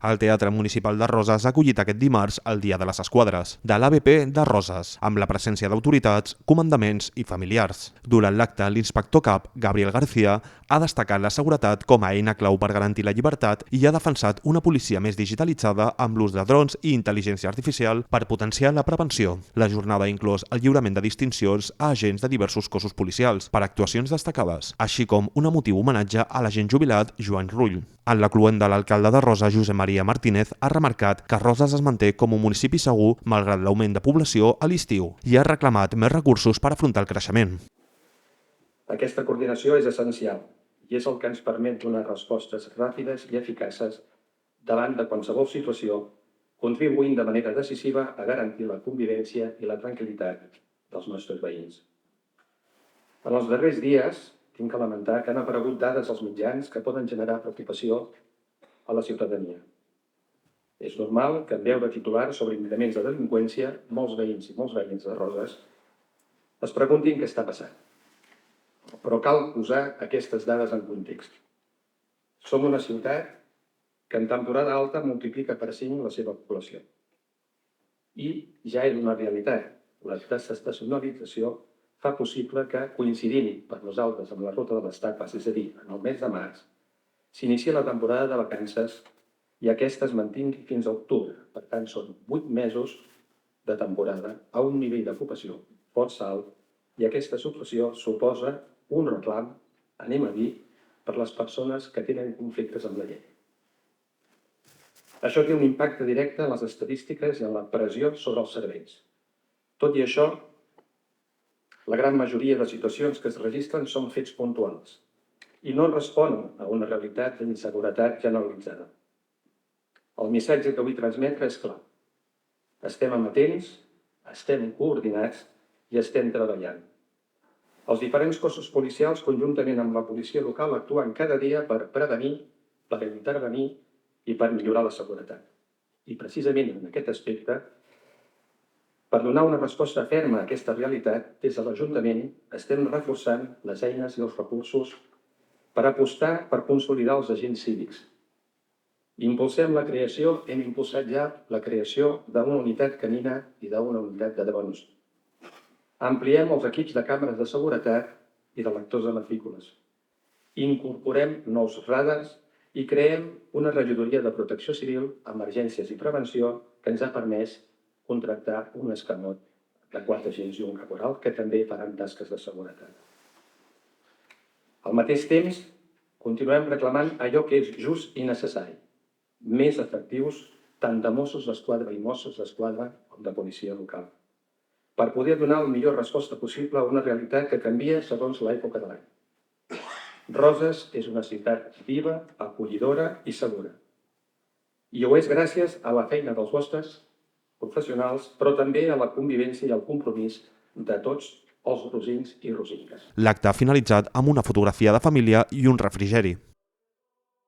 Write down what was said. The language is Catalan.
El Teatre Municipal de Roses ha acollit aquest dimarts el Dia de les Esquadres, de l'ABP de Roses, amb la presència d'autoritats, comandaments i familiars. Durant l'acte, l'inspector cap, Gabriel García, ha destacat la seguretat com a eina clau per garantir la llibertat i ha defensat una policia més digitalitzada amb l'ús de drons i intel·ligència artificial per potenciar la prevenció. La jornada ha inclòs el lliurament de distincions a agents de diversos cossos policials per actuacions destacades, així com un emotiu homenatge a l'agent jubilat Joan Rull. En la cluenda, l'alcalde de Roses, Josep Maria Martínez, ha remarcat que Roses es manté com un municipi segur malgrat l'augment de població a l'estiu i ha reclamat més recursos per afrontar el creixement. Aquesta coordinació és essencial i és el que ens permet donar respostes ràpides i eficaces davant de qualsevol situació, contribuint de manera decisiva a garantir la convivència i la tranquil·litat dels nostres veïns. En els darrers dies, tinc que lamentar que han aparegut dades als mitjans que poden generar preocupació a la ciutadania. És normal que en veure titulars sobre increments de delinqüència, molts veïns i molts veïns de Roses es preguntin què està passant. Però cal posar aquestes dades en context. Som una ciutat que en temporada alta multiplica per 5 la seva població. I ja és una realitat. La desestacionalització fa possible que, coincidint per nosaltres amb la ruta de les tapes, és a dir, en el mes de març, s'inicia la temporada de vacances i aquesta es mantingui fins a octubre. Per tant, són 8 mesos de temporada a un nivell d'ocupació força alt i aquesta situació suposa un reclam, anem a dir, per les persones que tenen conflictes amb la llei. Això té un impacte directe en les estadístiques i en la pressió sobre els serveis. Tot i això, la gran majoria de situacions que es registren són fets puntuals i no responen a una realitat d'inseguretat generalitzada. El missatge que vull transmetre és clar. Estem amatents, estem coordinats i estem treballant. Els diferents cossos policials, conjuntament amb la policia local, actuen cada dia per prevenir, per intervenir i per millorar la seguretat. I precisament en aquest aspecte, per donar una resposta ferma a aquesta realitat, des de l'Ajuntament estem reforçant les eines i els recursos per apostar per consolidar els agents cívics. Hem impulsat ja la creació d'una unitat canina i d'una unitat de drons. Ampliem els equips de càmeres de seguretat i de lectors de matrícules. Incorporem nous radars i creem una regidoria de protecció civil, emergències i prevenció que ens ha permès contractar un escamot de 4 agents i un caporal que també faran tasques de seguretat. Al mateix temps, continuem reclamant allò que és just i necessari, més efectius tant de Mossos d'Esquadra i Mosses d'Esquadra com de policia local, per poder donar la millor resposta possible a una realitat que canvia segons l'època de l'any. Roses és una ciutat viva, acollidora i segura. I ho és gràcies a la feina dels vostres professionals, però també a la convivència i al compromís de tots els rosins i rosinques. L'acte ha finalitzat amb una fotografia de família i un refrigeri.